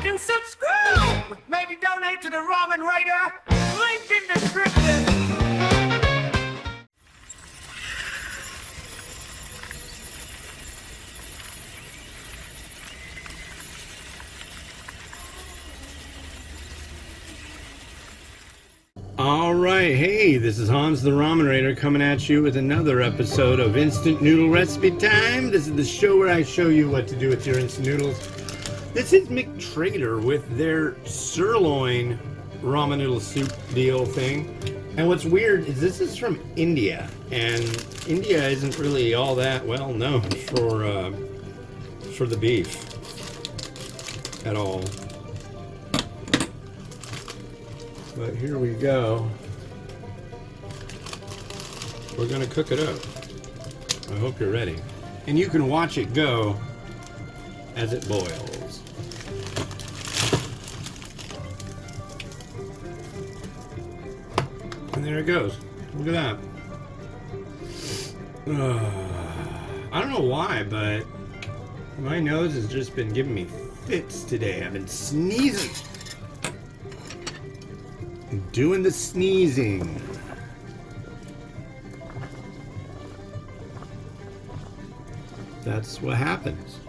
and subscribe. Maybe donate to the Ramen Raider. Link in description. Alright, hey, this is Hans the Ramen Raider coming at you with another episode of Instant Noodle Recipe Time. This is the show where I show you what to do with your instant noodles. This is McTrader with their Sirloin ramen noodle soup deal thing. And what's weird is this is from India, and India isn't really all that well known for the beef at all. But here we go. We're gonna cook it up. I hope you're ready. And you can watch it go as it boils. And there it goes. Look at that. I don't know why, but my nose has just been giving me fits today. I've been sneezing. Doing the sneezing. That's what happens.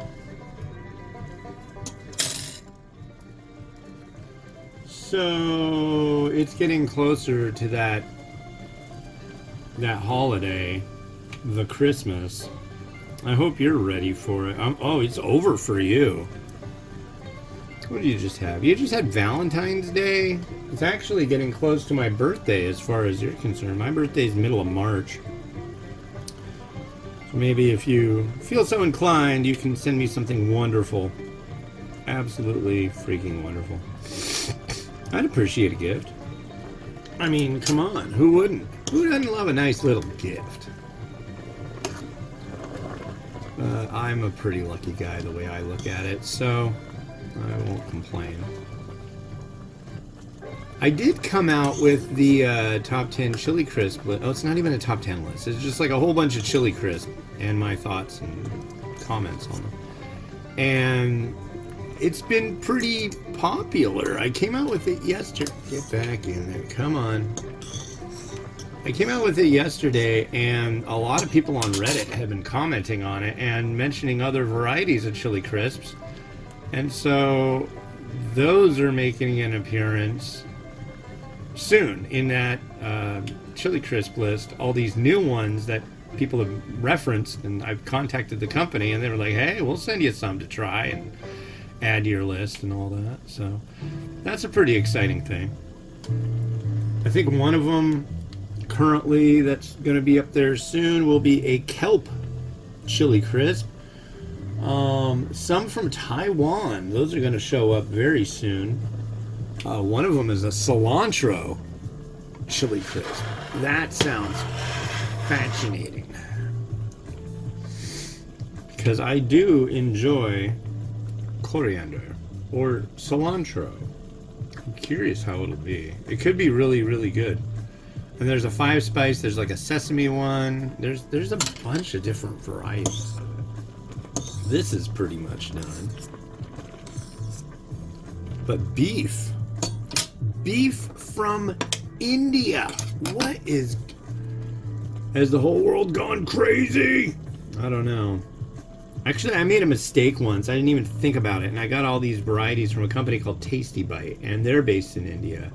So it's getting closer to that holiday, the Christmas. I hope you're ready for it. Oh, it's over for you. What did you just have? You just had Valentine's Day? It's actually getting close to my birthday as far as you're concerned. My birthday's middle of March. So maybe if you feel so inclined, you can send me something wonderful. Absolutely freaking wonderful. I'd appreciate a gift. I mean, come on. Who wouldn't? Who doesn't love a nice little gift? I'm a pretty lucky guy the way I look at it, so I won't complain. I did come out with the top 10 chili crisp list. Oh, it's not even a top 10 list. It's just like a whole bunch of chili crisp and my thoughts and comments on them. And it's been pretty popular. I came out with it yesterday. Get back in there. Come on. I came out with it yesterday, and a lot of people on Reddit have been commenting on it and mentioning other varieties of chili crisps. And so those are making an appearance soon in that chili crisp list. All these new ones that people have referenced, and I've contacted the company, and they were like, hey, we'll send you some to try and add to your list and all that. So that's a pretty exciting thing. I think one of them currently that's going to be up there soon will be a kelp chili crisp. Some from Taiwan. Those are going to show up very soon. One of them is a cilantro chili crisp. That sounds fascinating. Because I do enjoy coriander or cilantro. I'm curious how it'll be. It could be really, really good. And there's a 5 spice. There's like a sesame one. There's a bunch of different varieties. This is pretty much done. But beef from India. What is... Has the whole world gone crazy? I don't know. Actually, I made a mistake once. I didn't even think about it. And I got all these varieties from a company called Tasty Bite. And they're based in India.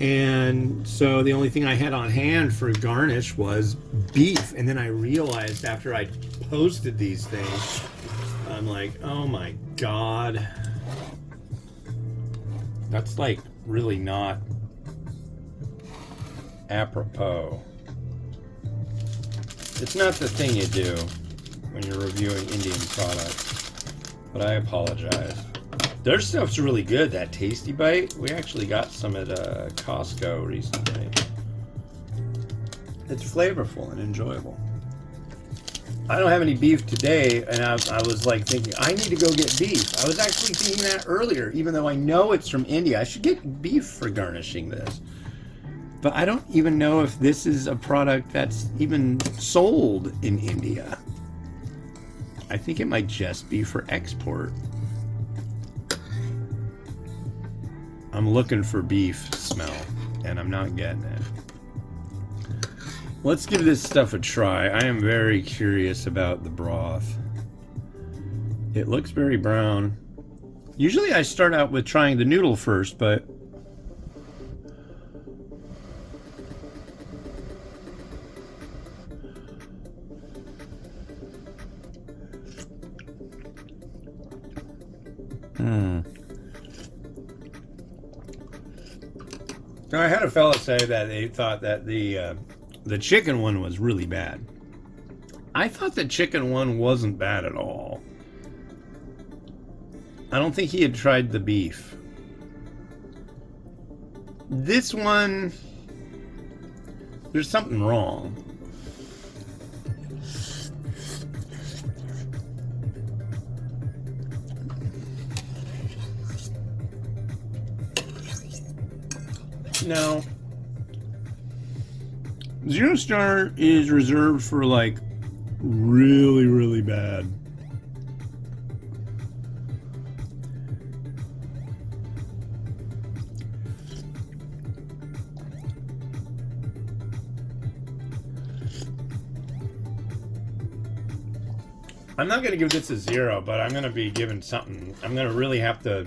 And so the only thing I had on hand for garnish was beef. And then I realized after I posted these things, I'm like, oh my god. That's like really not apropos. It's not the thing you do when you're reviewing Indian products. But I apologize. Their stuff's really good, that Tasty Bite. We actually got some at Costco recently. It's flavorful and enjoyable. I don't have any beef today, and I was like thinking, I need to go get beef. I was actually thinking that earlier, even though I know it's from India. I should get beef for garnishing this. But I don't even know if this is a product that's even sold in India. I think it might just be for export. I'm looking for beef smell, and I'm not getting it. Let's give this stuff a try. I am very curious about the broth. It looks very brown. Usually I start out with trying the noodle first, but I had a fella say that they thought that the chicken one was really bad. I thought the chicken one wasn't bad at all. I don't think he had tried the beef. This one, there's something wrong. No. 0 star is reserved for like really, really bad. I'm not going to give this a 0, but I'm going to be giving something. I'm going to really have to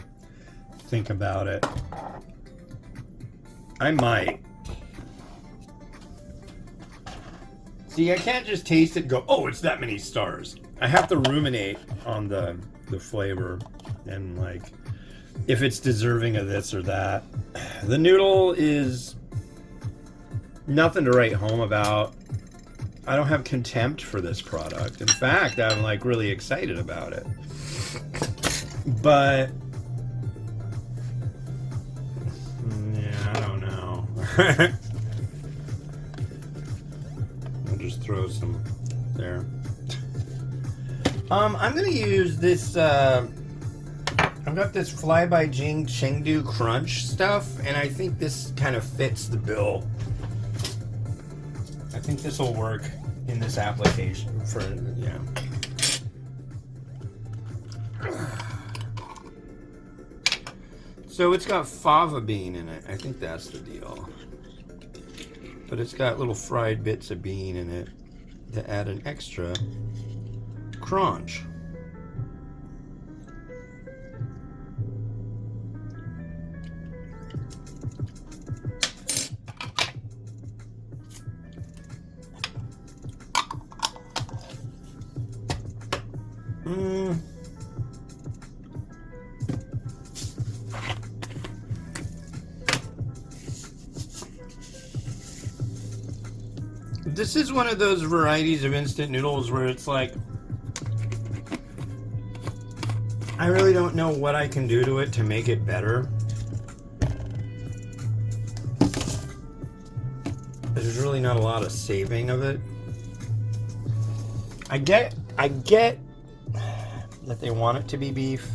think about it. I might. See, I can't just taste it and go, oh, it's that many stars. I have to ruminate on the flavor and, like, if it's deserving of this or that. The noodle is nothing to write home about. I don't have contempt for this product. In fact, I'm, like, really excited about it. But yeah, I don't know. I'll just throw some there. I'm gonna use this. I've got this Fly by Jing Chengdu Crunch stuff, and I think this kind of fits the bill. I think this will work in this application for, yeah. So it's got fava bean in it. I think that's the deal. But it's got little fried bits of bean in it to add an extra crunch. This is one of those varieties of instant noodles where it's like, I really don't know what I can do to it to make it better. There's really not a lot of saving of it. I get that they want it to be beef,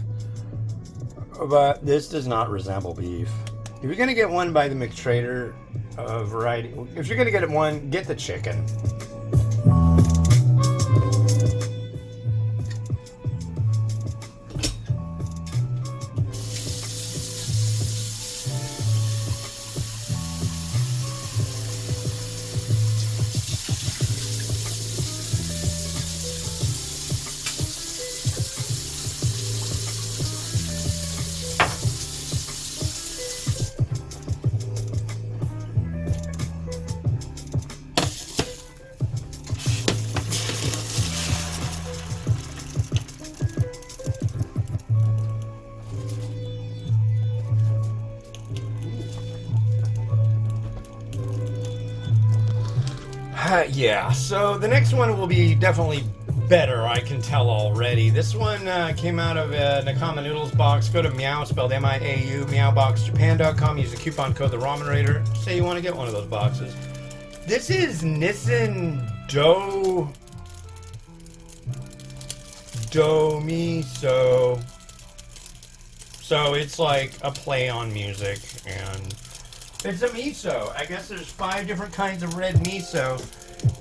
but this does not resemble beef. If you're gonna get one by the McTrader variety, if you're gonna get one, get the chicken. Yeah, so the next one will be definitely better, I can tell already. This one came out of a Nakama Noodles box. Go to Meow, spelled M-I-A-U, meowboxjapan.com. Use the coupon code The Ramen Raider. Say you want to get one of those boxes. This is Nissan Do Miso. So it's like a play on music, and it's a miso. I guess there's 5 different kinds of red miso.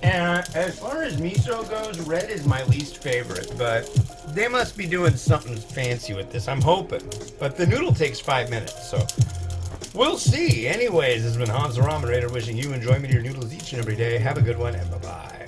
And as far as miso goes, red is my least favorite, but they must be doing something fancy with this, I'm hoping. But the noodle takes 5 minutes, so We'll see. Anyways, this has been Hans the Ramen Raider wishing you enjoyment of your noodles each and every day. Have a good one, and bye-bye.